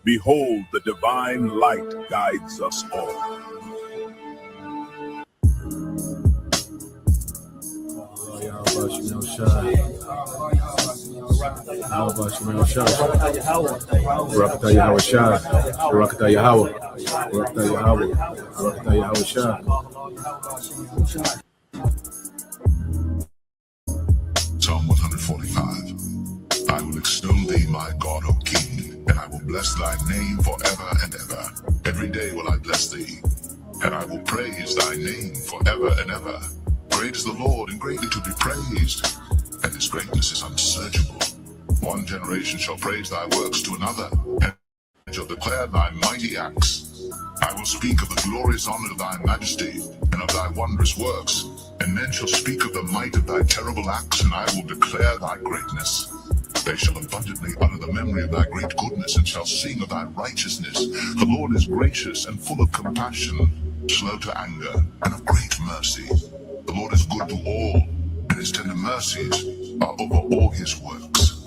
Behold, the divine light guides us all. Barakatah Yahweh Shai, Barakatah Yahweh, Barakatah Yahweh, Barakatah Yahweh Shai. Psalm 145. I will extol thee, my God, O King, and I will bless thy name forever and ever. Every day will I bless thee, and I will praise thy name forever and ever. Great is the Lord, and greatly to be praised, and his greatness is unsearchable. One generation shall praise thy works to another, and shall declare thy mighty acts. I will speak of the glorious honor of thy majesty, and of thy wondrous works. And men shall speak of the might of thy terrible acts, and I will declare thy greatness. They shall abundantly utter the memory of thy great goodness, and shall sing of thy righteousness. The Lord is gracious and full of compassion, slow to anger, and of great mercy. The Lord is good to all, and his tender mercies are over all his works.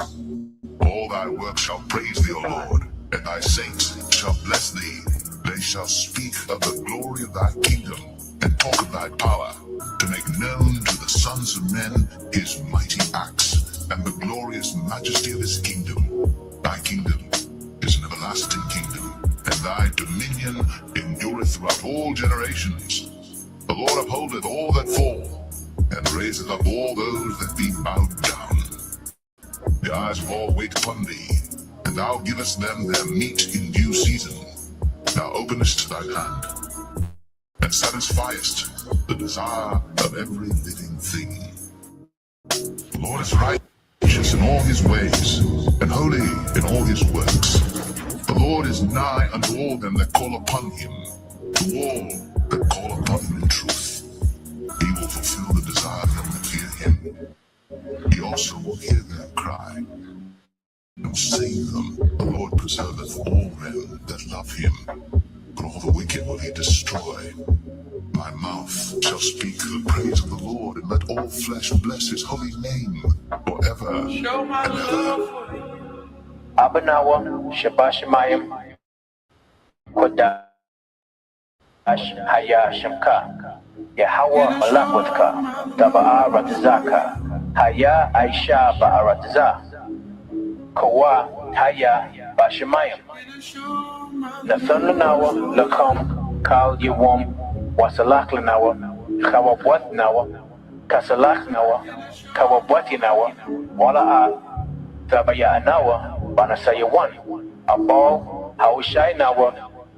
All thy works shall praise thee, O Lord, and thy saints shall bless thee. They shall speak of the glory of thy kingdom, and talk of thy power, to make known to the sons of men his mighty acts, and the glorious majesty of his kingdom. Thy kingdom is an everlasting kingdom, and thy dominion endureth throughout all generations. The Lord upholdeth all that fall, and raiseth up all those that be bowed down. The eyes of all wait upon thee, and thou givest them their meat in due season. Thou openest thine hand, and satisfiest the desire of every living thing. The Lord is righteous in all his ways, and holy in all his works. The Lord is nigh unto all them that call upon him, to all that call upon him in truth. He will fulfill the desire of them that fear him. He also will hear their cry, and will save them. The Lord preserveth all them that love him, but all the wicked will he destroy. My mouth shall speak the praise of the Lord, and let all flesh bless his holy name forever and ever. Abanawa Shabashamayim Kodash Haya Shamka Yahwa Malakwaka Taba'a Ratazaka Haya Aisha Ba'aratza Kawa Haya Bashamayim Nathananawa Lakom Kal Yawam Wasalaklanawa Kawabwatnawa Kasalaknawa Kawabwatinawa Wala'a Tabayanawa Banasayawan Abal Haushai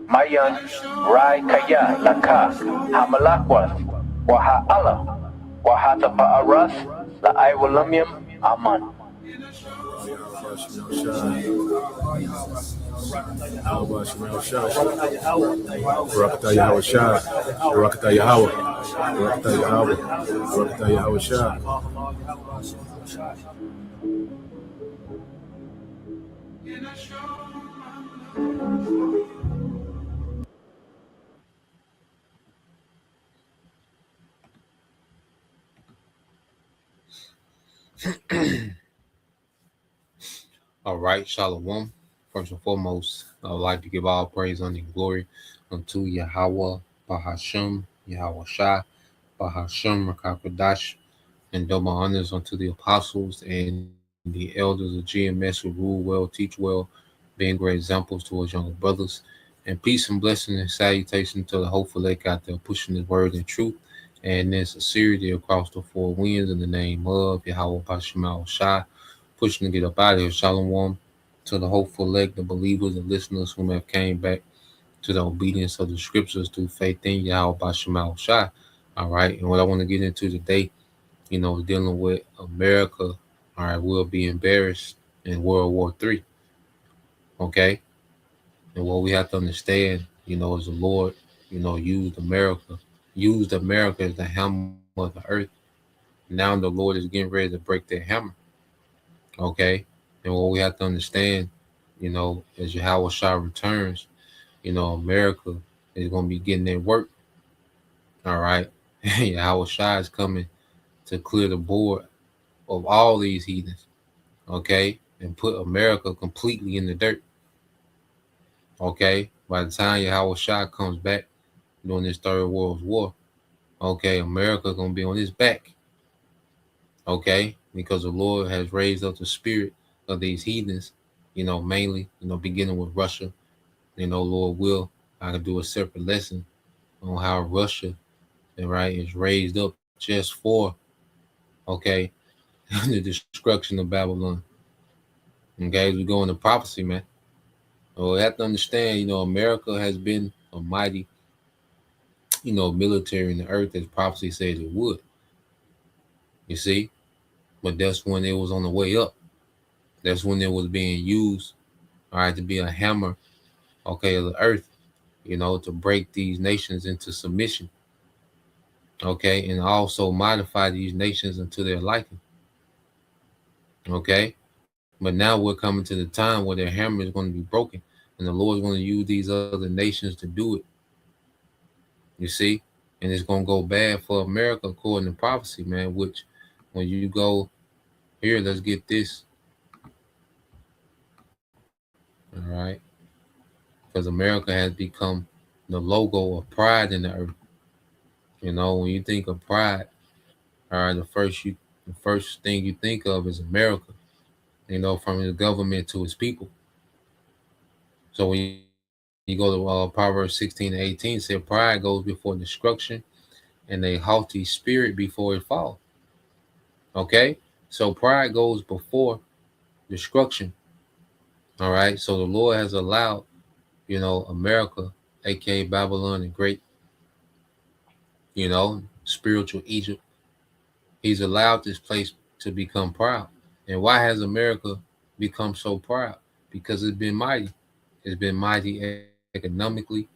Mayan Rai Kaya Laka Hamalakwath Waha Allah Wahata Ba'arath La Iwalumium Aman. Barakatah Yahweh Shai, Barakatah Yahweh, Barakatah Yahweh, Barakatah Yahweh Shai. All right, Shalom. First and foremost, I would like to give all praise, honor, and glory unto Yahweh, Bahashem, Yahweh Shai, Bahashem, Rakakadash, and double honors unto the apostles and the elders of GMS who rule well, teach well, being great examples to us younger brothers. And peace and blessing and salutation to the hopeful elect out there pushing the word and truth and their sincerity across the four winds in the name of Yahweh Bashem Shai, pushing to get up out of here. Shalom to the hopeful elect, the believers and listeners who have came back to the obedience of the scriptures through faith in Yahweh Bashem Shai. All right, and what I want to get into today, dealing with America, all right, will be embarrassed in World War III. Okay. And what we have to understand, is the Lord, used America as the hammer of the earth. Now the Lord is getting ready to break that hammer. Okay. And what we have to understand, as Yahweh Shah returns, America is going to be getting their work. All right. Yahweh Shah is coming to clear the board of all these heathens. Okay. And put America completely in the dirt. Okay, by the time Yahweh Shah comes back during this Third World War, okay, America gonna be on his back. Okay, because the Lord has raised up the spirit of these heathens, mainly, beginning with Russia. Lord will, I could do a separate lesson on how Russia, right, is raised up just for, okay, the destruction of Babylon. Okay, as we go into prophecy, man. Well, we have to understand, America has been a mighty, military in the earth, as prophecy says it would. You see, but that's when it was on the way up. That's when it was being used, all right, to be a hammer, okay, of the earth, to break these nations into submission, okay, and also modify these nations into their liking, okay. But now we're coming to the time where their hammer is going to be broken, and the Lord is going to use these other nations to do it. You see, and it's going to go bad for America according to prophecy, man. Which, when you go here, let's get this, all right, because America has become the logo of pride in the earth. When you think of pride, all right, the first thing you think of is America. From the government to its people. So when you go to Proverbs 16:18, said pride goes before destruction, and a haughty spirit before it fall. Okay, so pride goes before destruction. All right, so the Lord has allowed, America, aka Babylon, the great, spiritual Egypt. He's allowed this place to become proud. And why has America become so proud? Because it's been mighty. It's been mighty economically.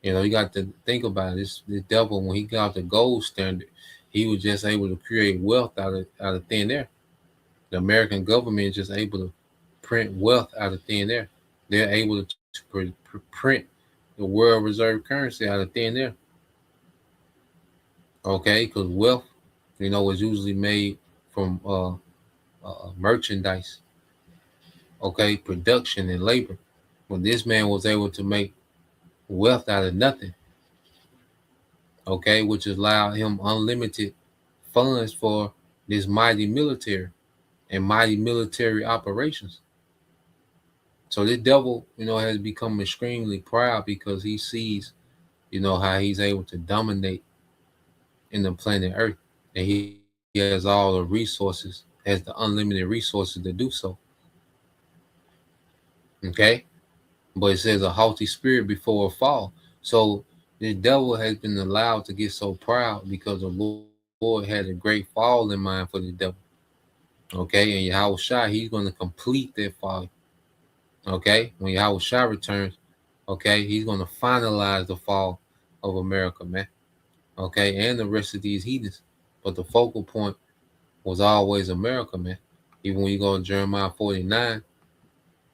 You got to think about it. This devil, when he got the gold standard, he was just able to create wealth out of thin air. The American government is just able to print wealth out of thin air. They're able to print the world reserve currency out of thin air. Okay, because wealth, is usually made from merchandise. Okay, production and labor. But this man was able to make wealth out of nothing. Okay, which allowed him unlimited funds for this mighty military and mighty military operations. So this devil, has become extremely proud because he sees, how he's able to dominate in the planet Earth, and he has all the resources, has the unlimited resources to do so. Okay, but it says a haughty spirit before a fall. So the devil has been allowed to get so proud because the Lord had a great fall in mind for the devil. Okay, and Yahweh Shai, he's going to complete that fall. Okay, when Yahweh Shai returns, okay, he's going to finalize the fall of America, man. Okay, and the rest of these heathens. But the focal point was always America, man. Even when you go to Jeremiah 49,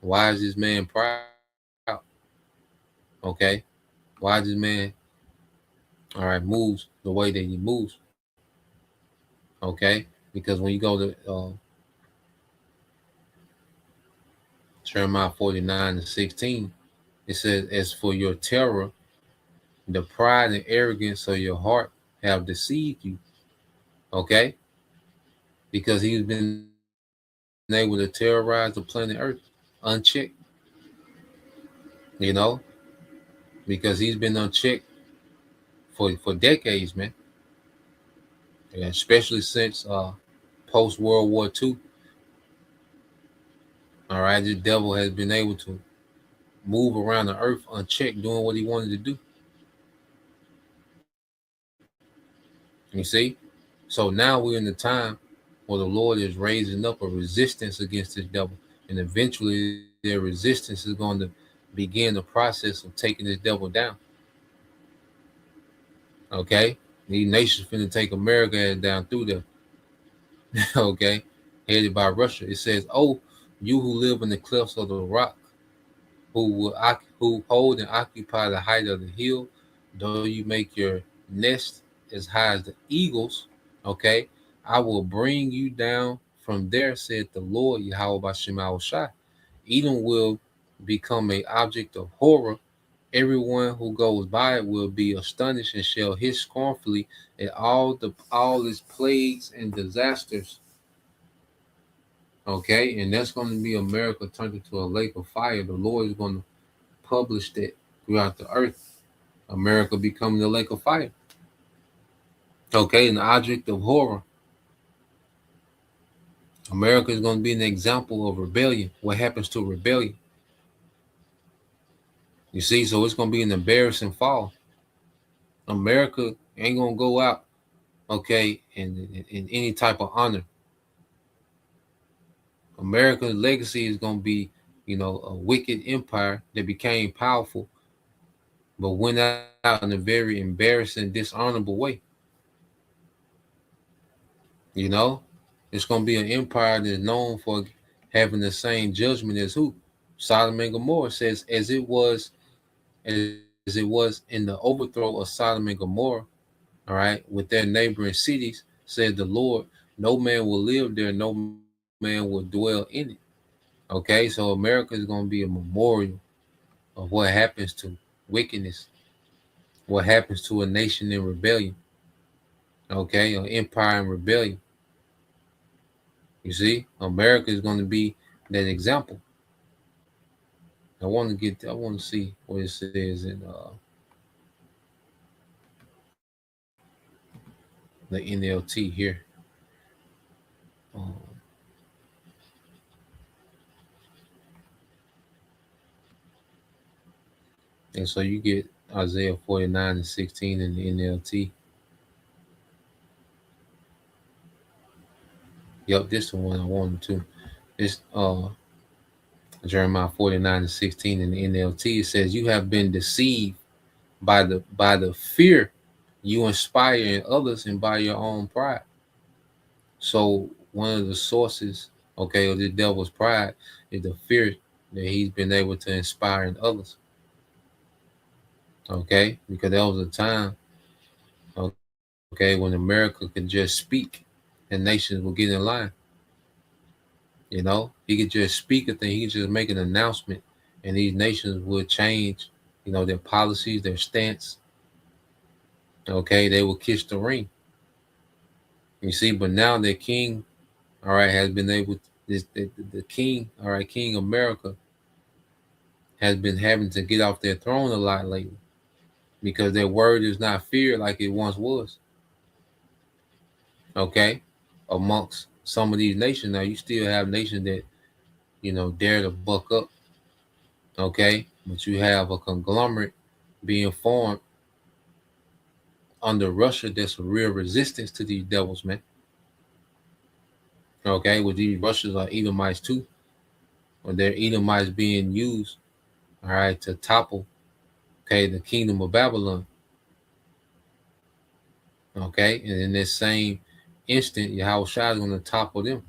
why is this man proud? Okay, why this man, all right, moves the way that he moves? Okay, because when you go to Jeremiah 49:16, it says, "As for your terror, the pride and arrogance of your heart have deceived you." Okay, because he's been able to terrorize the planet Earth unchecked. Because he's been unchecked for decades, man. Yeah, especially since post World War II. All right, the devil has been able to move around the earth unchecked, doing what he wanted to do. You see? So now we're in the time where the Lord is raising up a resistance against this devil. And eventually their resistance is going to begin the process of taking this devil down. Okay? These nations finna take America down through there. Okay? Headed by Russia. It says, "Oh, you who live in the clefts of the rock, who hold and occupy the height of the hill, though you make your nest as high as the eagles, okay, I will bring you down from there, said the Lord, Yahweh Bashim Shai. Edom will become an object of horror, everyone who goes by it will be astonished and shall hiss scornfully at all its plagues and disasters. Okay, and that's going to be America turned into a lake of fire. The Lord is going to publish that throughout the earth. America becoming a lake of fire. Okay, an object of horror. America is going to be an example of rebellion. What happens to rebellion? You see, so it's going to be an embarrassing fall. America ain't going to go out, okay, in any type of honor. America's legacy is going to be, a wicked empire that became powerful, but went out in a very embarrassing, dishonorable way. It's going to be an empire that's known for having the same judgment as who? Sodom and Gomorrah says, as it was in the overthrow of Sodom and Gomorrah, all right, with their neighboring cities, said the Lord, no man will live there, no man will dwell in it. Okay, so America is going to be a memorial of what happens to wickedness, what happens to a nation in rebellion, okay, an empire in rebellion. You see, America is going to be that example. I want to see what it says in the NLT here. And so you get Isaiah 49:16 in the NLT. Yep, this is the one I wanted to. It's Jeremiah 49:16 in the NLT. It says, "You have been deceived by the fear you inspire in others and by your own pride." So one of the sources, okay, of the devil's pride is the fear that he's been able to inspire in others. Okay, because there was a time, okay, when America could just speak and nations would get in line. He could just speak a thing, he could just make an announcement, and these nations would change, their policies, their stance. Okay, they will kiss the ring. You see, but now the king, all right, has been able to, the king, all right, King America has been having to get off their throne a lot lately because their word is not feared like it once was. Okay, amongst some of these nations, now you still have nations that, dare to buck up. Okay, but you have a conglomerate being formed under Russia that's a real resistance to these devils, man. Okay, with these Russians are Edomites too, or they're Edomites being used, all right, to topple, okay, the kingdom of Babylon. Okay, and in this same instant, Yahushua is going to topple them.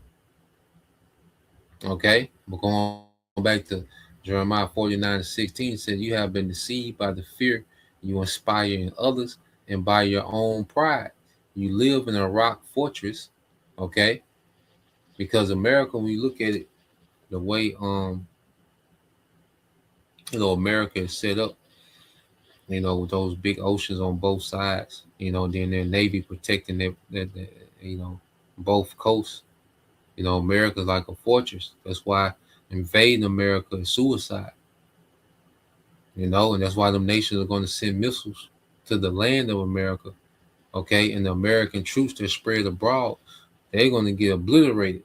Okay, but going back to Jeremiah 49:16, said, "You have been deceived by the fear you inspire in others and by your own pride. You live in a rock fortress." Okay, because America, when you look at it, the way America is set up, with those big oceans on both sides, then their navy protecting their both coasts. America's like a fortress. That's why invading America is suicide. And that's why them nations are going to send missiles to the land of America. Okay, and the American troops that spread abroad, they're going to get obliterated.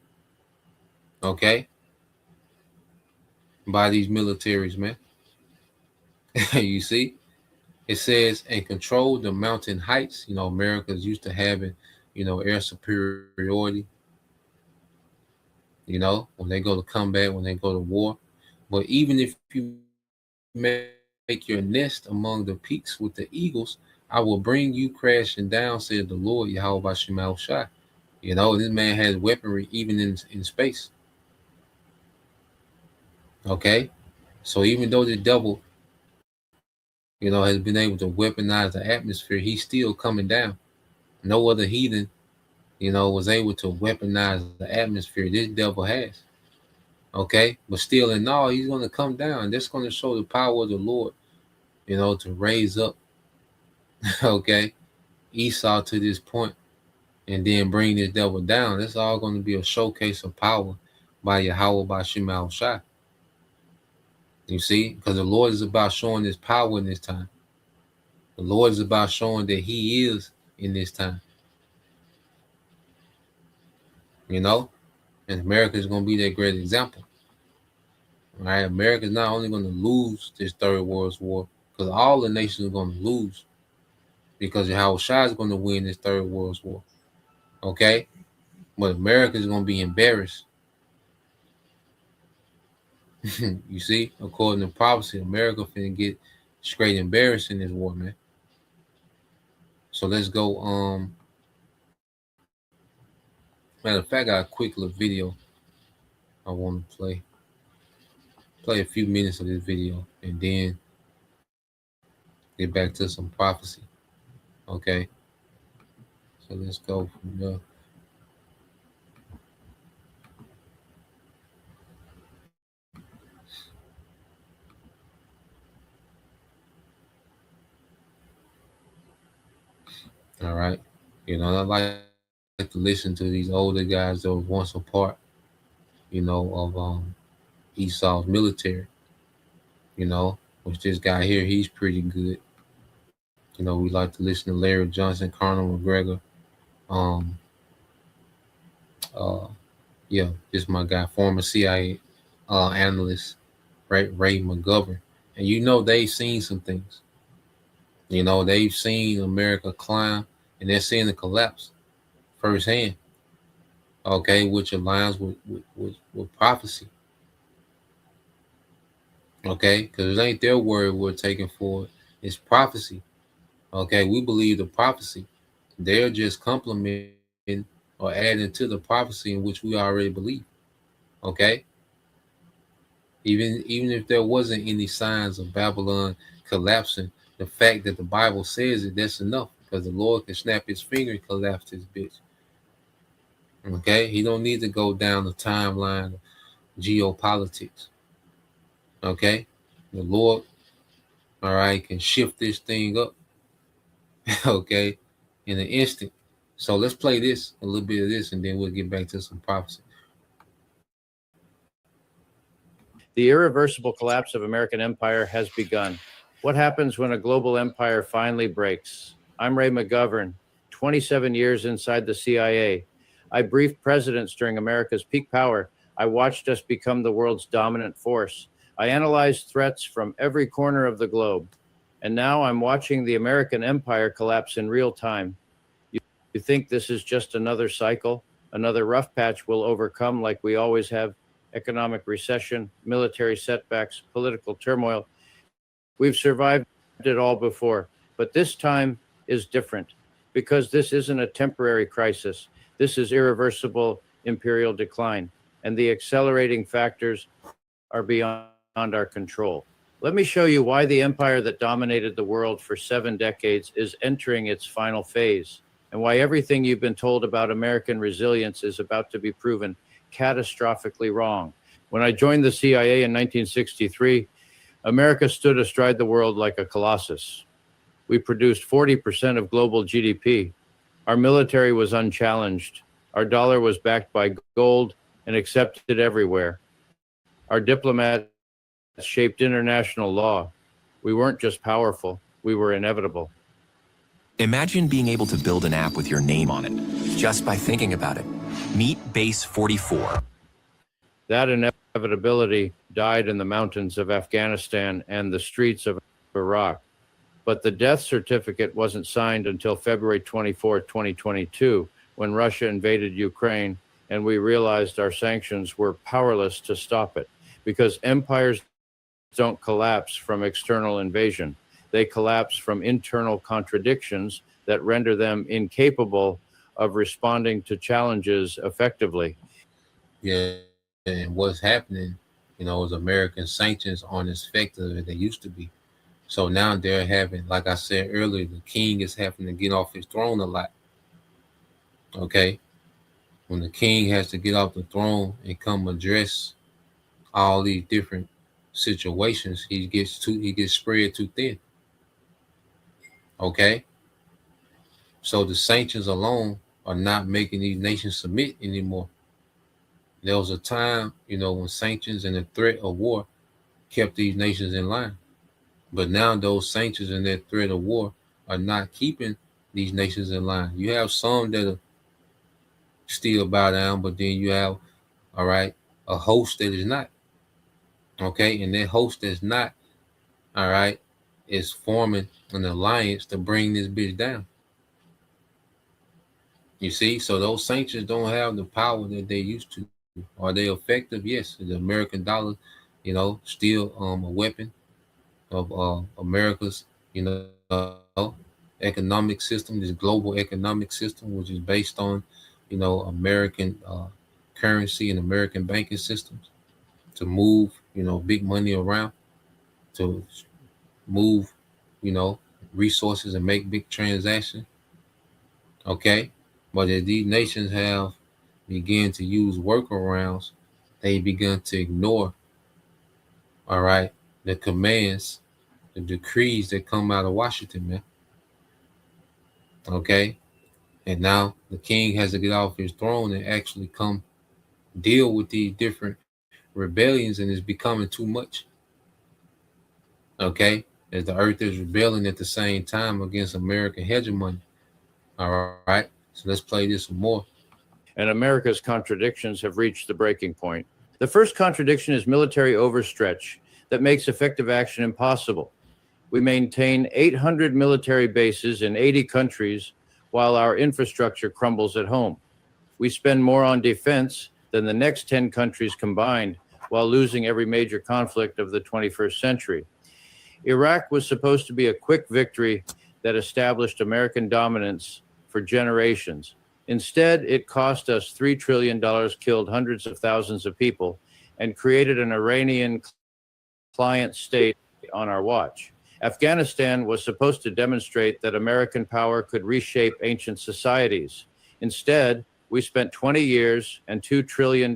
Okay, by these militaries, man. You see, it says, "And control the mountain heights." America's used to having, air superiority. When they go to combat, when they go to war. But even if you make your nest among the peaks with the eagles, I will bring you crashing down, said the Lord, Yahweh Shema Shai. This man has weaponry even in space. Okay, so even though the devil, has been able to weaponize the atmosphere, he's still coming down. No other heathen, was able to weaponize the atmosphere. This devil has. Okay, but still in all, he's going to come down. That's going to show the power of the Lord, to raise up, okay, Esau to this point and then bring this devil down. That's all going to be a showcase of power by Yahweh, by Shema Shai. You see, because the Lord is about showing his power in this time. The Lord is about showing that he is in this time. And America is going to be that great example. All right, America is not only going to lose this Third World War, because all the nations are going to lose, because Yahweh Shai is going to win this Third World War. Okay? But America is going to be embarrassed. You see, according to prophecy, America finna get straight embarrassed in this war, man. So let's go. Matter of fact, I got a quick little video I want to play. Play a few minutes of this video and then get back to some prophecy. Okay. So let's go from there. All right. I like to listen to these older guys that were once a part, of Esau's military, which this guy here, he's pretty good. We like to listen to Larry Johnson, Colonel McGregor. This is my guy, former CIA analyst, Ray McGovern. And they've seen some things. They've seen America climb, and they're seeing the collapse firsthand. Okay, which aligns with prophecy. Okay, because it ain't their word we're taking for it. It's prophecy. Okay, we believe the prophecy. They're just complementing or adding to the prophecy in which we already believe. Okay? Even if there wasn't any signs of Babylon collapsing, the fact that the Bible says it, that's enough, because the Lord can snap his finger and collapse this bitch. Okay? He don't need to go down the timeline of geopolitics. Okay? The Lord, all right, can shift this thing up, okay, in an instant. So let's play this, a little bit of this, and then we'll get back to some prophecy. The irreversible collapse of American empire has begun. What happens when a global empire finally breaks? I'm Ray McGovern, 27 years inside the CIA. I briefed presidents during America's peak power. I watched us become the world's dominant force. I analyzed threats from every corner of the globe. And now I'm watching the American empire collapse in real time. You think this is just another cycle, another rough patch we'll overcome like we always have? Economic recession, military setbacks, political turmoil. We've survived it all before, but this time is different because this isn't a temporary crisis. This is irreversible imperial decline, and the accelerating factors are beyond our control. Let me show you why the empire that dominated the world for 7 decades is entering its final phase, and why everything you've been told about American resilience is about to be proven catastrophically wrong. When I joined the CIA in 1963, America stood astride the world like a colossus. We produced 40% of global GDP. Our military was unchallenged. Our dollar was backed by gold and accepted everywhere. Our diplomats shaped international law. We weren't just powerful, we were inevitable. Imagine being able to build an app with your name on it, just by thinking about it. Meet Base 44. That inevitability died in the mountains of Afghanistan and the streets of Iraq. But the death certificate wasn't signed until February 24, 2022, when Russia invaded Ukraine, and we realized our sanctions were powerless to stop it, because empires don't collapse from external invasion. They collapse from internal contradictions that render them incapable of responding to challenges effectively. Yeah, and what's happening, is American sanctions aren't as effective as they used to be. So now they're having, like I said earlier, the king is having to get off his throne a lot. Okay? When the king has to get off the throne and come address, all these different situations, he gets spread too thin. Okay, so the sanctions alone are not making these nations submit anymore. There was a time, when sanctions and the threat of war kept these nations in line. But now those sanctions and that threat of war are not keeping these nations in line. You have some that are still bow down, but then you have, all right, a host that is not. Okay, and that host that's not, all right, is forming an alliance to bring this bitch down. You see, so those sanctions don't have the power that they used to. Are they effective? Yes. The American dollar, still a weapon of America's, economic system, this global economic system, which is based on, American currency and American banking systems to move, big money around, to move, resources and make big transactions. Okay. But as these nations have begun to use workarounds, they begun to ignore, all right, the commands, the decrees that come out of Washington, man. Okay. And now the king has to get off his throne and actually come deal with these different rebellions, and it's becoming too much. Okay. As the earth is rebelling at the same time against American hegemony. All right. So let's play this some more. And America's contradictions have reached the breaking point. The first contradiction is military overstretch that makes effective action impossible. We maintain 800 military bases in 80 countries while our infrastructure crumbles at home. We spend more on defense than the next 10 countries combined while losing every major conflict of the 21st century. Iraq was supposed to be a quick victory that established American dominance for generations. Instead, it cost us $3 trillion, killed hundreds of thousands of people, and created an Iranian client state on our watch. Afghanistan was supposed to demonstrate that American power could reshape ancient societies. Instead, we spent 20 years and $2 trillion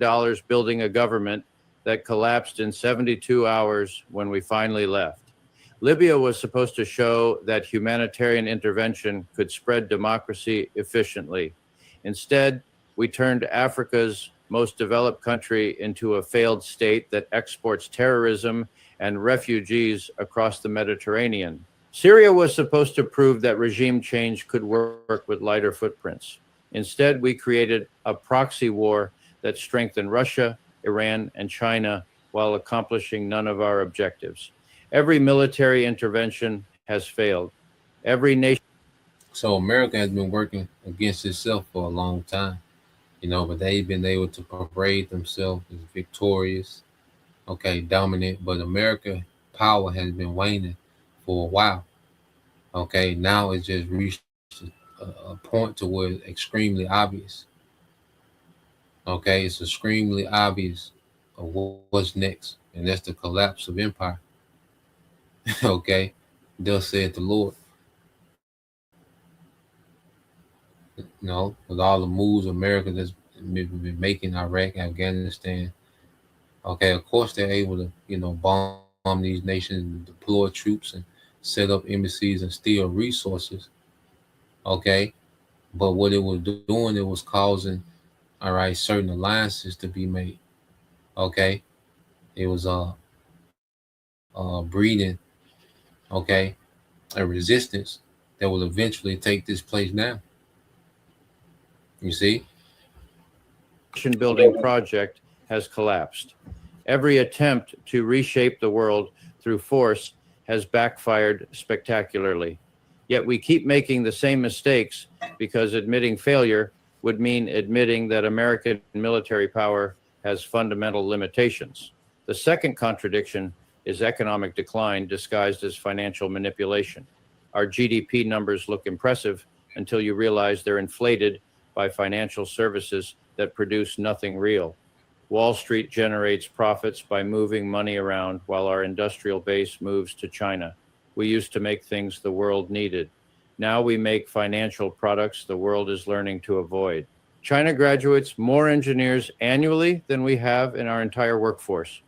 building a government that collapsed in 72 hours when we finally left. Libya was supposed to show that humanitarian intervention could spread democracy efficiently. Instead, we turned Africa's most developed country into a failed state that exports terrorism and refugees across the Mediterranean. Syria was supposed to prove that regime change could work with lighter footprints. Instead, we created a proxy war that strengthened Russia, Iran, and China while accomplishing none of our objectives. Every military intervention has failed. Every nation. So America has been working against itself for a long time, but they've been able to parade themselves as victorious, okay, dominant. But America power has been waning for a while. Okay, now it's just reached a point to where it's extremely obvious. Okay, it's extremely obvious of what's next, and that's the collapse of empire. Okay, thus said the Lord. With all the moves America that's been making, Iraq, Afghanistan. Okay, of course they're able to, bomb these nations and deploy troops and set up embassies and steal resources. Okay, but what it was doing, it was causing, all right, certain alliances to be made. Okay, it was breeding, okay, a resistance that will eventually take this place down. You see? Nation building project has collapsed. Every attempt to reshape the world through force has backfired spectacularly. Yet we keep making the same mistakes because admitting failure would mean admitting that American military power has fundamental limitations. The second contradiction is economic decline disguised as financial manipulation. Our GDP numbers look impressive until you realize they're inflated by financial services that produce nothing real. Wall Street generates profits by moving money around while our industrial base moves to China. We used to make things the world needed. Now we make financial products the world is learning to avoid. China graduates more engineers annually than we have in our entire workforce.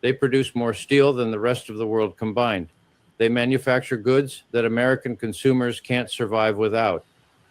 They produce more steel than the rest of the world combined. They manufacture goods that American consumers can't survive without.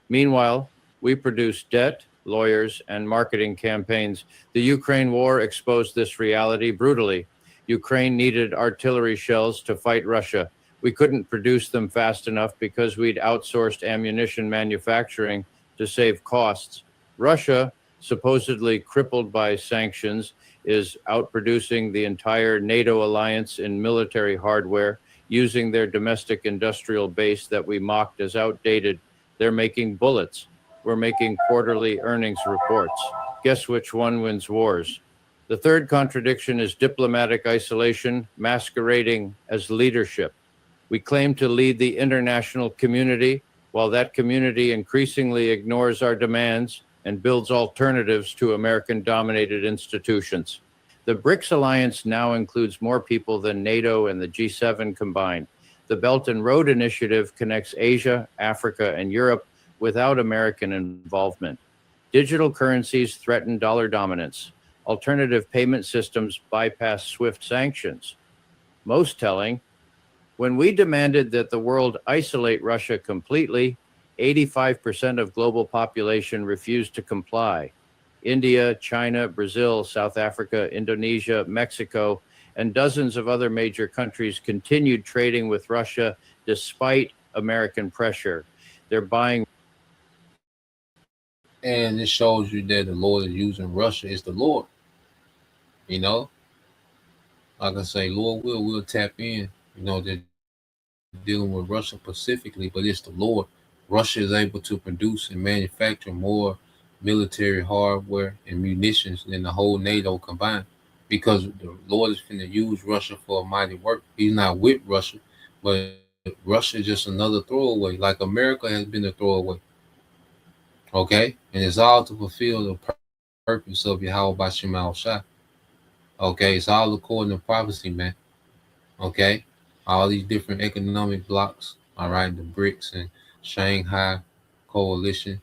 Meanwhile, we produce debt, lawyers, and marketing campaigns. The Ukraine war exposed this reality brutally. Ukraine needed artillery shells to fight Russia. We couldn't produce them fast enough because we'd outsourced ammunition manufacturing to save costs. Russia, supposedly crippled by sanctions, is outproducing the entire NATO alliance in military hardware, using their domestic industrial base that we mocked as outdated. They're making bullets. We're making quarterly earnings reports. Guess which one wins wars? The third contradiction is diplomatic isolation masquerading as leadership. We claim to lead the international community, while that community increasingly ignores our demands and builds alternatives to American-dominated institutions. The BRICS alliance now includes more people than NATO and the G7 combined. The Belt and Road Initiative connects Asia, Africa, and Europe without American involvement. Digital currencies threaten dollar dominance. Alternative payment systems bypass SWIFT sanctions. Most telling, when we demanded that the world isolate Russia completely, 85% of global population refused to comply. India, China, Brazil, South Africa, Indonesia, Mexico, and dozens of other major countries continued trading with Russia despite American pressure. They're buying. And it shows you that the Lord is using Russia is the Lord. You know, like I say, Lord will tap in. You know, they're dealing with Russia specifically, but it's the Lord. Russia is able to produce and manufacture more military hardware and munitions than the whole NATO combined, because the Lord is going to use Russia for a mighty work. He's not with Russia, but Russia is just another throwaway, like America has been a throwaway. Okay? And it's all to fulfill the purpose of Yahweh Bashim al-Shah. Okay? It's all according to prophecy, man. Okay? All these different economic blocks, all right, the BRICS and Shanghai Coalition,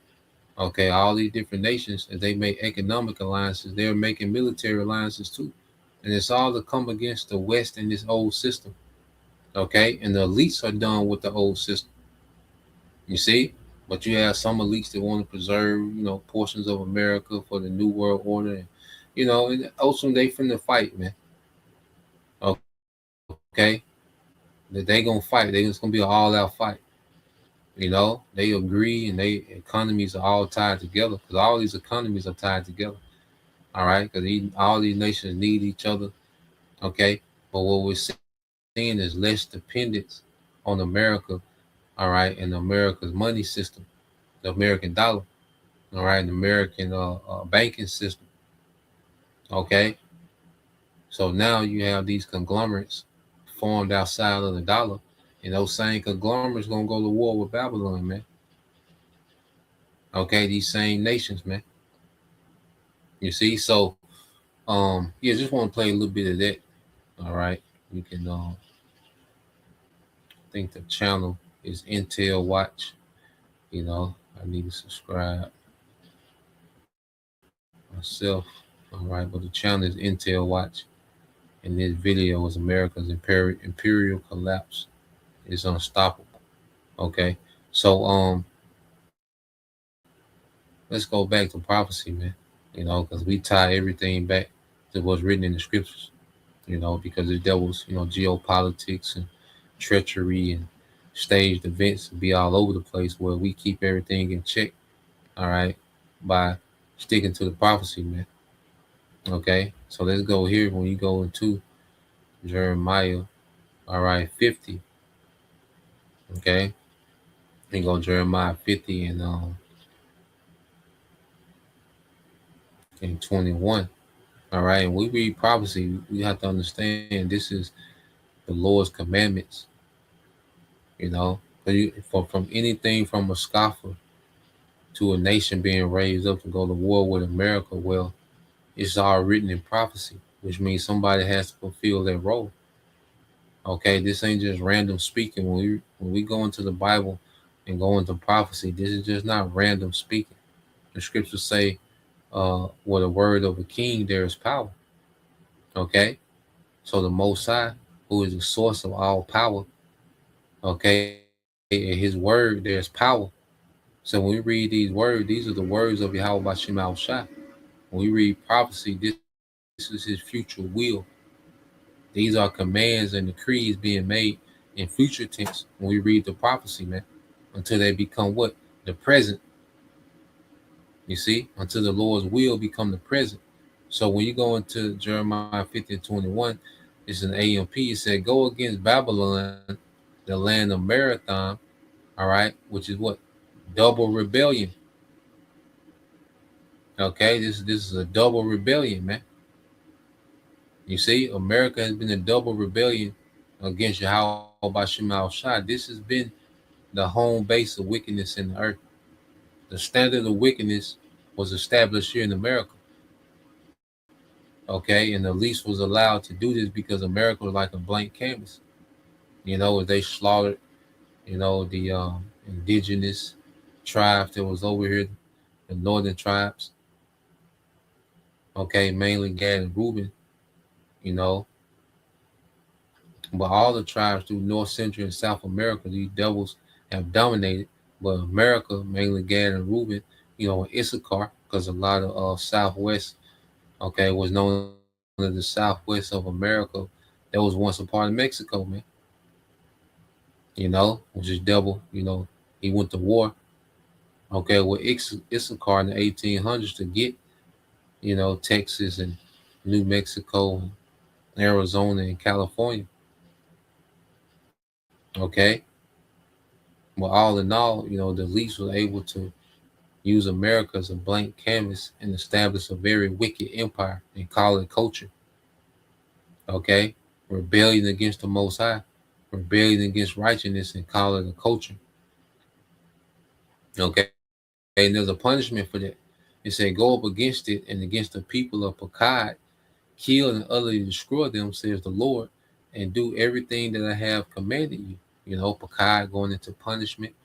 okay, all these different nations, as they make economic alliances, they're making military alliances too. And it's all to come against the West and this old system, okay? And the elites are done with the old system, you see? But you have some elites that want to preserve, you know, portions of America for the New World Order. And, you know, and also they finna fight, man. Okay? They gonna fight. It's gonna be an all-out fight. You know, they agree, and they economies are all tied together, because all these economies are tied together. All right, because all these nations need each other. Okay, but what we're seeing is less dependence on America. All right, and America's money system, the American dollar. All right, the American banking system. Okay, so now you have these conglomerates formed outside of the dollar. And those same conglomerates gonna go to war with Babylon, man. Okay, these same nations, man. You see, so yeah, just want to play a little bit of that. All right, you can I think the channel is Intel Watch. You know, I need to subscribe myself. All right, but the channel is Intel Watch, and this video is America's imperial collapse is unstoppable. Okay, so let's go back to prophecy, man. You know, because we tie everything back to what's written in the scriptures. You know, because the devil's, you know, geopolitics and treachery and staged events be all over the place, where we keep everything in check. All right, by sticking to the prophecy, man. Okay, so let's go here. When you go into Jeremiah, all right, 50. Okay, and go Jeremiah 50 and 21. All right, and we read prophecy, we have to understand this is the Lord's commandments. You know, from anything from a scoffer to a nation being raised up to go to war with America, well, it's all written in prophecy, which means somebody has to fulfill their role. Okay, this ain't just random speaking. When we go into the Bible and go into prophecy, this is just not random speaking. The scriptures say, with a word of a king, there is power. Okay, So the Most High, who is the source of all power, okay, in his word, there's power. So when we read these words, these are the words of Yahweh Bashim Al Shah. When we read prophecy, this is his future will. These are commands and decrees being made in future tense when we read the prophecy, man, until they become what? The present. You see, until the Lord's will become the present. So when you go into Jeremiah 50:21, it's an AMP. It said, go against Babylon, the land of Marathon, all right, which is what? Double rebellion. Okay, this is a double rebellion, man. You see, America has been a double rebellion against Yahweh Bashim Al Shah. This has been the home base of wickedness in the earth. The standard of wickedness was established here in America. Okay, and the least was allowed to do this because America was like a blank canvas. You know, they slaughtered, you know, the indigenous tribes that was over here, the northern tribes. Okay, mainly Gad and Reuben, you know. But all the tribes through North, Central, and South America, these devils have dominated. But America, mainly Gad and Reuben, you know, Issachar, because a lot of Southwest, okay, was known as the Southwest of America. That was once a part of Mexico, man. You know, which is devil, you know, he went to war, okay, with Issachar in the 1800s to get, you know, Texas and New Mexico and Arizona and California. Okay. But all in all, you know, the elites were able to use America as a blank canvas and establish a very wicked empire and call it culture. Okay. Rebellion against the Most High, rebellion against righteousness, and call it a culture. Okay. And there's a punishment for that. It said, go up against it and against the people of Pekah, kill and utterly destroy them, says the Lord, and do everything that I have commanded you. You know, Pekah going into punishment.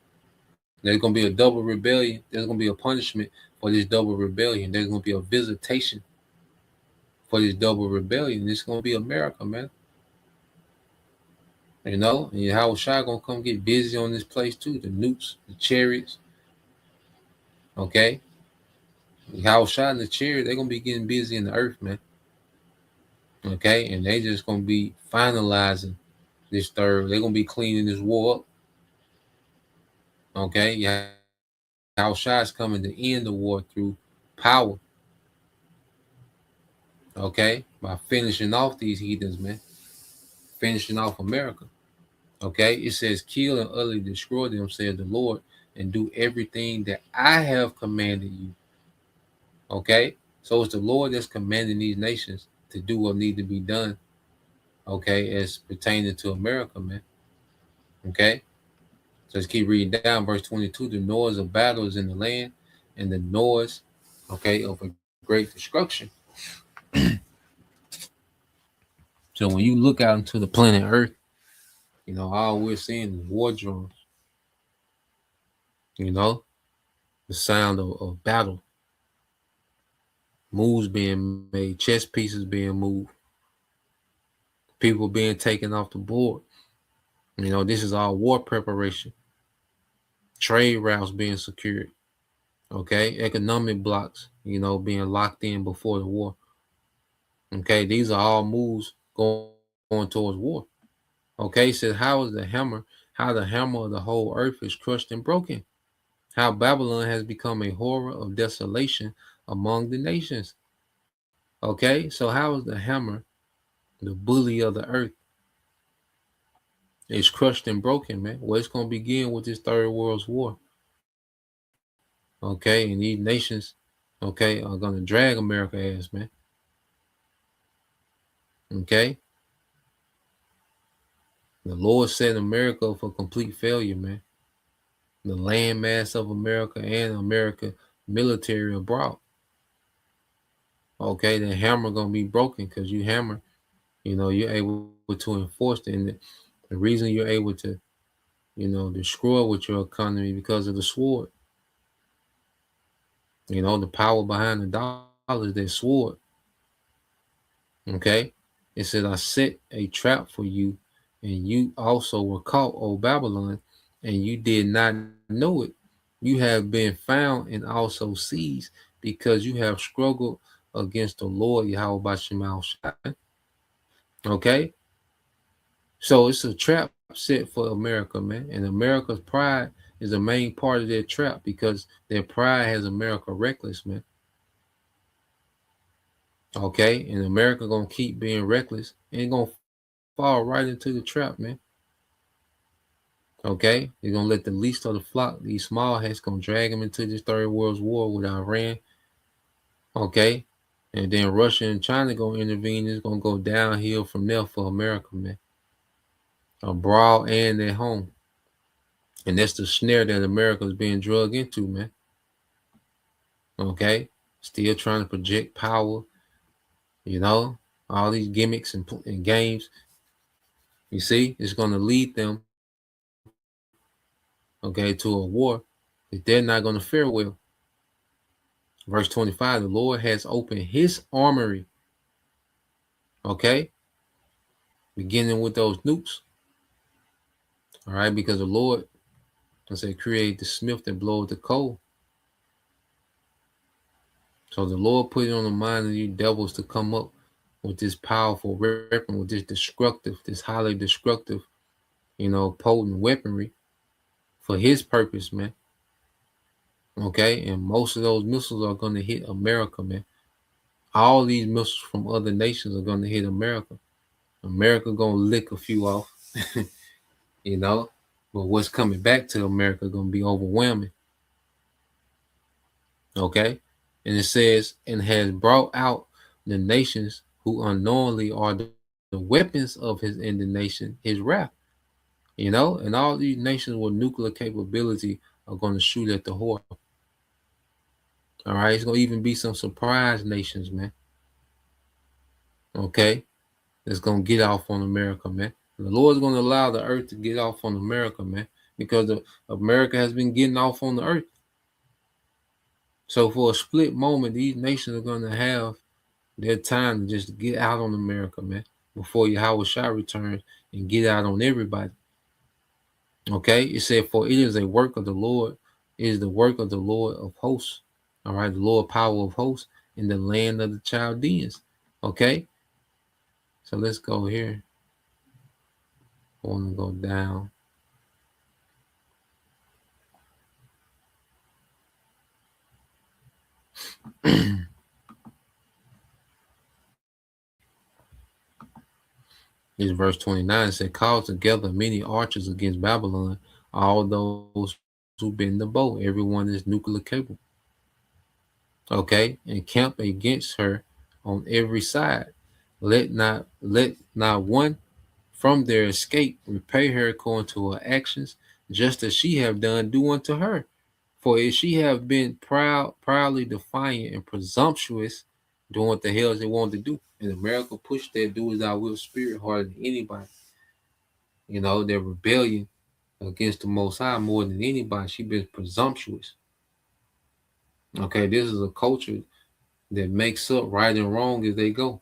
There's going to be a double rebellion. There's going to be a punishment for this double rebellion. There's going to be a visitation for this double rebellion. It's going to be America, man. You know, and Yahweh Shai going to come get busy on this place too. The nukes, the chariots. Okay. Yahweh Shai and the chariot, they're going to be getting busy in the earth, man. Okay. And they just going to be finalizing this third. They're going to be cleaning this war up. Okay. Yahweh Shai is coming to end the war through power. Okay, by finishing off these heathens, man. Finishing off America. Okay, it says, kill and utterly destroy them, says the Lord, and do everything that I have commanded you. Okay, so it's the Lord that's commanding these nations to do what need to be done. Okay, as pertaining to America, man. Okay, so let's keep reading down, verse 22. The noise of battle is in the land, and the noise, okay, of a great destruction. So when you look out into the planet Earth, you know, all we're seeing is war drums. You know, the sound of battle. Moves being made, chess pieces being moved, people being taken off the board. You know, this is all war preparation. Trade routes being secured. Okay, economic blocks, you know, being locked in before the war. Okay, these are all moves going towards war. Okay, says how the hammer of the whole earth is crushed and broken. How Babylon has become a horror of desolation among the nations. Okay, so how is the hammer, the bully of the earth, is crushed and broken, man? Well, it's going to begin with this Third World War. Okay, and these nations, okay, are going to drag America ass, man. Okay, the Lord set America for complete failure, man. The landmass of America and America military abroad. Okay, the hammer gonna be broken because you hammer, you know, you're able to enforce it. And the reason you're able to, you know, destroy with your economy because of the sword. You know, the power behind the dollar is that sword. Okay, It says, I set a trap for you, and you also were caught, O Babylon, and you did not know it. You have been found and also seized, because you have struggled against the Lord Yahweh Bashem Shai. Okay? So it's a trap set for America, man. And America's pride is the main part of their trap, because their pride has America reckless, man. Okay? And America gonna keep being reckless and gonna fall right into the trap, man. Okay? They're gonna let the least of the flock, these small hats, gonna drag them into this third world war with Iran. Okay? And then Russia and China gonna intervene. It's gonna go downhill from there for America, man. Abroad and at home. And that's the snare that America's being drugged into, man. Okay? Still trying to project power, all these gimmicks and games. You see, it's going to lead them, okay, to a war that they're not going to fare well. Verse 25, the Lord has opened his armory, okay, beginning with those nukes. All right, because the Lord, create the smith that bloweth the coal. So the Lord put it on the mind of you devils to come up with this powerful weapon, with this highly destructive, potent weaponry for his purpose, man. Okay, and most of those missiles are going to hit America, man. All these missiles from other nations are going to hit America. America going to lick a few off, but what's coming back to America going to be overwhelming. Okay, and it says, and has brought out the nations who unknowingly are the weapons of his indignation, his wrath. And all these nations with nuclear capability are going to shoot at the whore. All right, it's going to even be some surprise nations, man. Okay, that's going to get off on America, man. The Lord's going to allow the earth to get off on America, man, because America has been getting off on the earth. So for a split moment, these nations are going to have their time to just get out on America, man, before Yahweh Shai returns and get out on everybody. Okay, it said, for it is a work of the Lord, it is the work of the Lord of hosts. All right, the Lord power of hosts in the land of the Chaldeans. Okay, so let's go here. I want to go down. This verse 29. It said, call together many archers against Babylon, all those who bend the bow, everyone is nuclear capable. Okay, and camp against her on every side. Let not one from their escape repay her according to her actions, just as she have done, do unto her. For if she have been proudly defiant and presumptuous, doing what the hell they wanted to do, and America pushed their do as I will spirit harder than anybody. Their rebellion against the Most High more than anybody. She been presumptuous. Okay, this is a culture that makes up right and wrong as they go.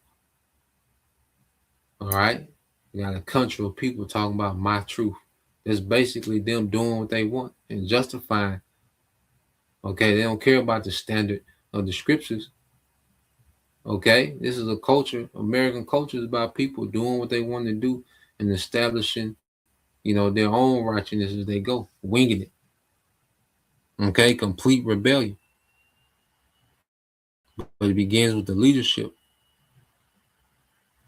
All right, you got a country of people talking about my truth. That's basically them doing what they want and justifying. Okay, they don't care about the standard of the scriptures. Okay, this is a culture. American culture is about people doing what they want to do and establishing, their own righteousness as they go, winging it. Okay, complete rebellion. But it begins with the leadership.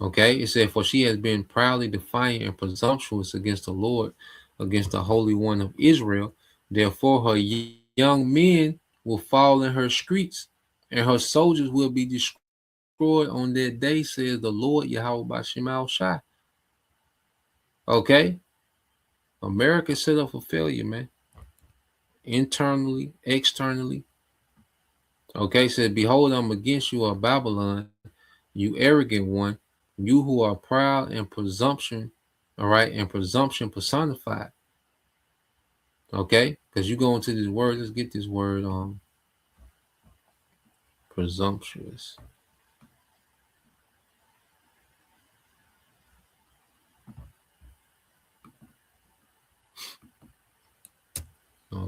Okay, it said, for she has been proudly defiant and presumptuous against the Lord, against the Holy One of Israel. Therefore, her young men will fall in her streets, and her soldiers will be destroyed on that day, says the Lord Yahweh Bashem Shai. Okay, America set up for failure, man. Internally, externally. Okay, said, behold, I'm against you, O Babylon, you arrogant one, you who are proud and presumption, all right, and presumption personified. Okay, because you go into this word, let's get this word presumptuous.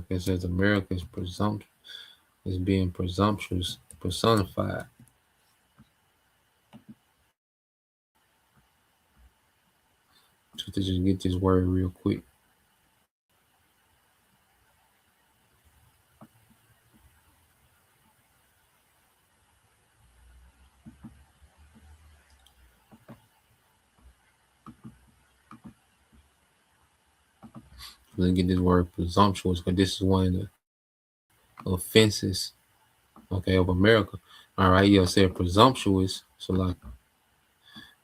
Okay, it says America is being presumptuous, personified. Just to just get this word real quick. Let's get this word presumptuous, because this is one of the offenses, okay, of America. All right, yeah, it said presumptuous. So like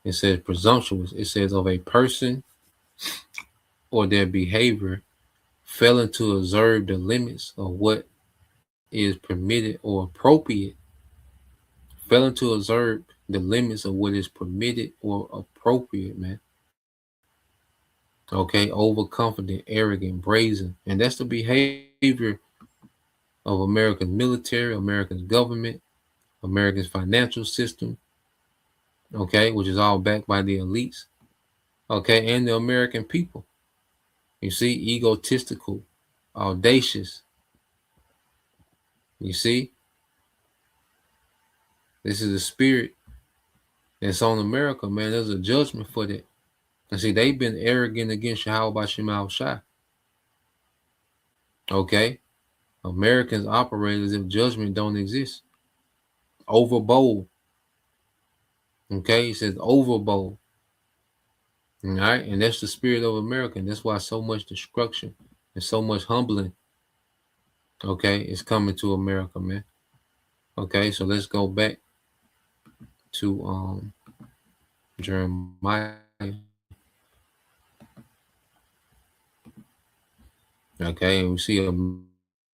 it says presumptuous. It says of a person or their behavior failing to observe the limits of what is permitted or appropriate. Failing to observe the limits of what is permitted or appropriate, man. Okay, overconfident, arrogant, brazen. And that's the behavior of American military, American government, American financial system, okay, which is all backed by the elites, okay, and the American people. You see, egotistical, audacious. You see, this is the spirit that's on America, man. There's a judgment for that. And see, they've been arrogant against Yahweh Shema Shai. Okay, Americans operate as if judgment don't exist. Overbold. Okay, he says overbold. All right, and that's the spirit of America. And that's why so much destruction and so much humbling, okay, is coming to America, man. Okay, so let's go back to Jeremiah. Okay, and we see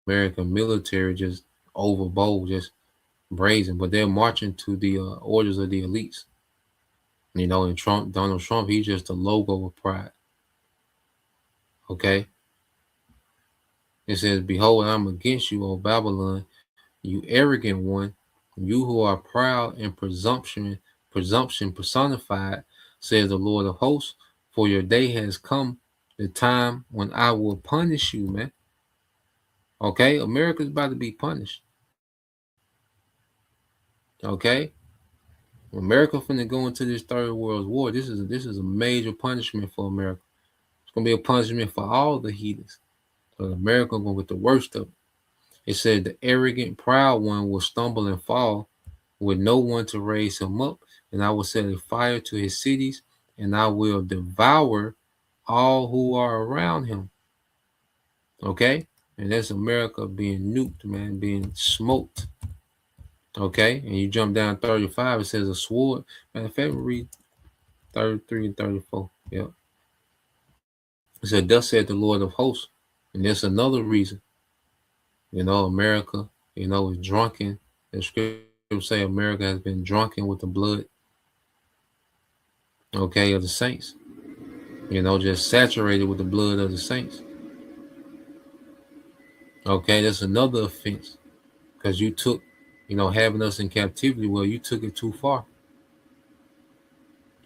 American military just overbold, just brazen, but they're marching to the orders of the elites. You know, and Donald Trump, he's just a logo of pride. Okay. It says, behold, I'm against you, O Babylon, you arrogant one, you who are proud and presumption personified, says the Lord of hosts, for your day has come, the time when I will punish you, man. Okay, America's about to be punished. Okay, America finna go into this third world war. This is a major punishment for America. It's gonna be a punishment for all the heathens. So America gonna get the worst of it. It said the arrogant, proud one will stumble and fall with no one to raise him up, and I will set a fire to his cities, and I will devour all who are around him. Okay, and that's America being nuked, man, being smoked. Okay, and you jump down 35, it says a sword. Matter of fact, read 33 and 34. Yep. It said, thus said the Lord of hosts. And there's another reason. You know, America, you know, is drunken. The scriptures say America has been drunken with the blood, okay, of the saints. You know, just saturated with the blood of the saints. Okay, that's another offense. Because you took, you know, having us in captivity, well, you took it too far.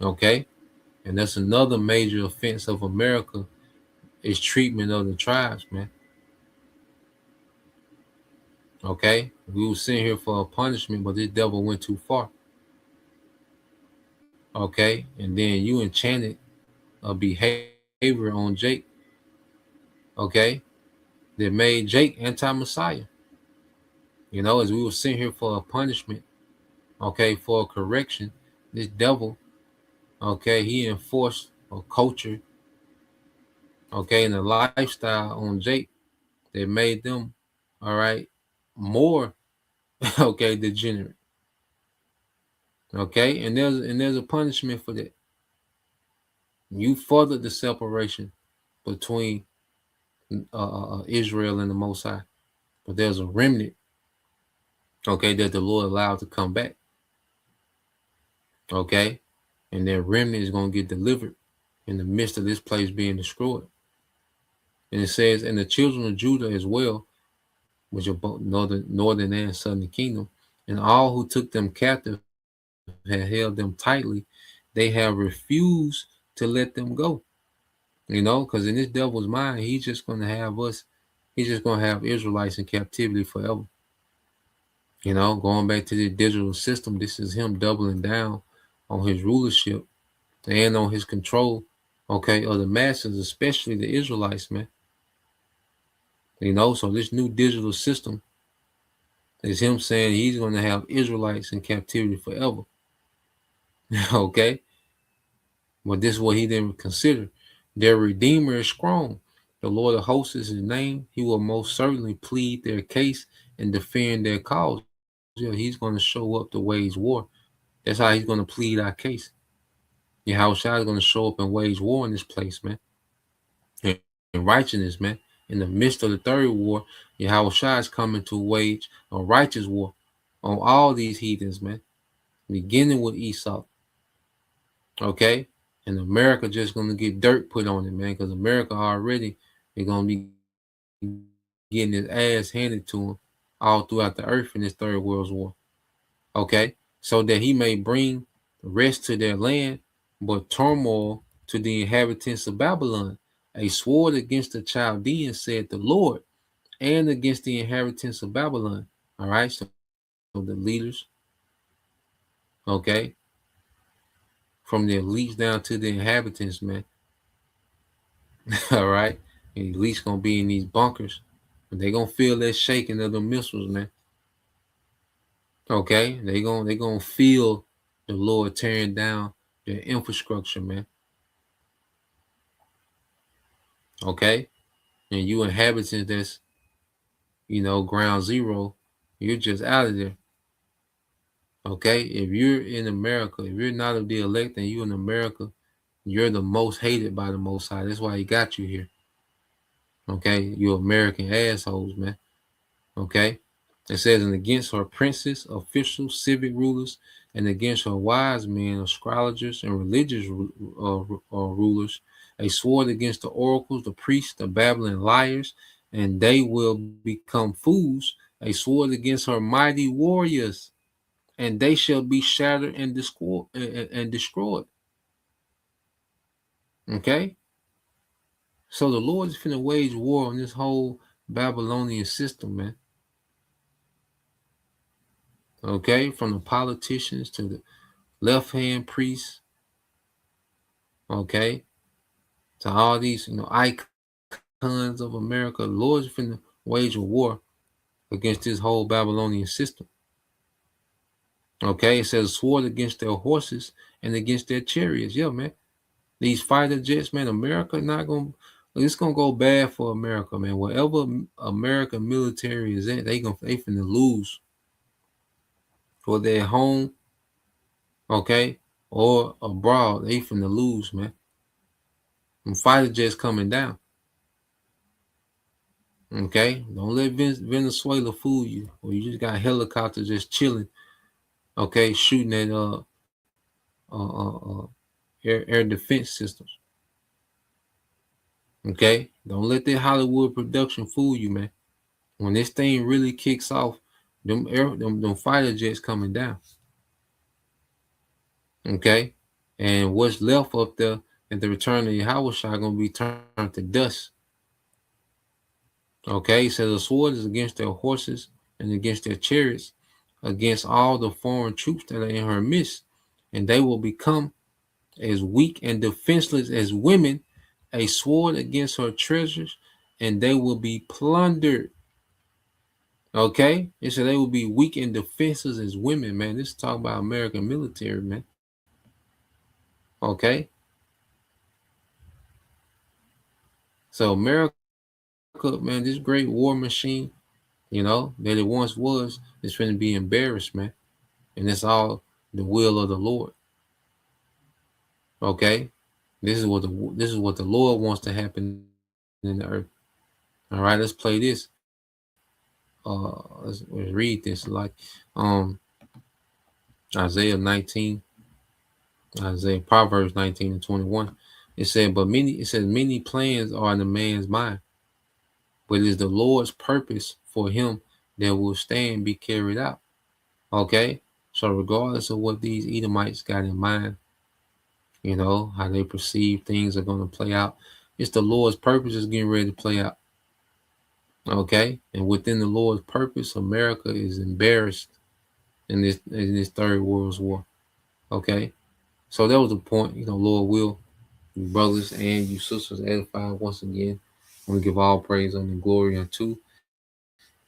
Okay, and that's another major offense of America is treatment of the tribes, man. Okay, we were sitting here for a punishment, but this devil went too far. Okay, and then you enchanted a behavior on Jake. Okay, that made Jake anti-Messiah. You know, as we were sitting here for a punishment, okay, for a correction, this devil, okay, he enforced a culture, okay, and a lifestyle on Jake that made them, all right, more, okay, degenerate. Okay, and there's a punishment for that. You furthered the separation between Israel and the Most High, but there's a remnant, okay, that the Lord allowed to come back. Okay, and that remnant is going to get delivered in the midst of this place being destroyed. And it says, and the children of Judah as well, which are both northern and southern kingdom, and all who took them captive had held them tightly, they have refused to let them go. You know, because in this devil's mind, he's just going to have us, He's just gonna have Israelites in captivity forever. You know, going back to the digital system, this is him doubling down on his rulership and on his control, okay, of the masses, especially the Israelites, man. You know, so this new digital system is him saying he's going to have Israelites in captivity forever. Okay? But this is what he didn't consider. Their Redeemer is strong. The Lord of hosts is his name. He will most certainly plead their case and defend their cause. Yeah, he's going to show up to wage war. That's how he's going to plead our case. Yahushua is going to show up and wage war in this place, man. In righteousness, man. In the midst of the third war, Yahushua is coming to wage a righteous war on all these heathens, man. Beginning with Esau. Okay? And America just going to get dirt put on it, man, because America already is going to be getting his ass handed to him all throughout the earth in this third world war. Okay? So that he may bring rest to their land, but turmoil to the inhabitants of Babylon. A sword against the Chaldeans, said the Lord, and against the inhabitants of Babylon. All right, so the leaders, okay, from the elites down to the inhabitants, man. All right, and the elites gonna be in these bunkers, but they gonna feel that shaking of the missiles, man. Okay, they gonna feel the Lord tearing down their infrastructure, man. Okay, and you inhabitants that's, you know, ground zero, you're just out of there. Okay, if you're in America, if you're not of the elect and you're in America, you're the most hated by the Most High. That's why he got you here. Okay, you American assholes, man. Okay, it says, and against her princes, officials, civic rulers, and against her wise men, astrologers, and religious rulers, a sword against the oracles, the priests, the babbling liars, and they will become fools. A sword against her mighty warriors, and they shall be shattered and destroyed. Okay? So the Lord is finna wage war on this whole Babylonian system, man. Okay? From the politicians to the left-hand priests. Okay? To all these, you know, icons of America. The Lord is finna wage a war against this whole Babylonian system. Okay? It says sword against their horses and against their chariots. Yeah, man. These fighter jets, man, America not gonna. It's gonna go bad for America, man. Wherever American military is at, they finna lose. For their home, okay, or abroad, they finna lose, man. And fighter jets coming down. Okay, don't let Venezuela fool you, or you just got helicopters just chilling. Okay, shooting at air defense systems. Okay, don't let that Hollywood production fool you, man. When this thing really kicks off, them fighter jets coming down. Okay, and what's left up there at the return of Yahushua gonna be turned to dust. Okay, so the sword is against their horses and against their chariots, against all the foreign troops that are in her midst, and they will become as weak and defenseless as women, a sword against her treasures, and they will be plundered. Okay, it said they will be weak and defenseless as women, man. This is talking about American military, man. Okay, so America, man, this great war machine, you know, that it once was, is going to be embarrassed, man. And it's all the will of the Lord. Okay, this is what the Lord wants to happen in the earth. All right, let's play this. Let's read this, like Isaiah 19, Proverbs 19 and 21. It said, many plans are in a man's mind, but it is the Lord's purpose for him that will stand be carried out. Okay, so regardless of what these Edomites got in mind, you know, how they perceive things are going to play out, it's the Lord's purpose is getting ready to play out. Okay, and within the Lord's purpose, America is embarrassed in this third world war. Okay, so that was the point. Lord will, you brothers and you sisters, edify once again. I want to give all praise and glory unto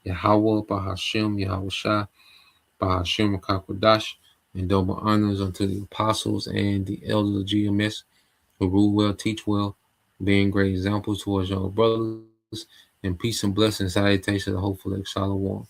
Yahweh, Bahashem, Yahweh Shai, Bahashem, Kakwadash, and double honors unto the apostles and the elders of GMS who rule well, teach well, being great examples towards young brothers, and peace and blessings, salutations, and hopefully Shalom.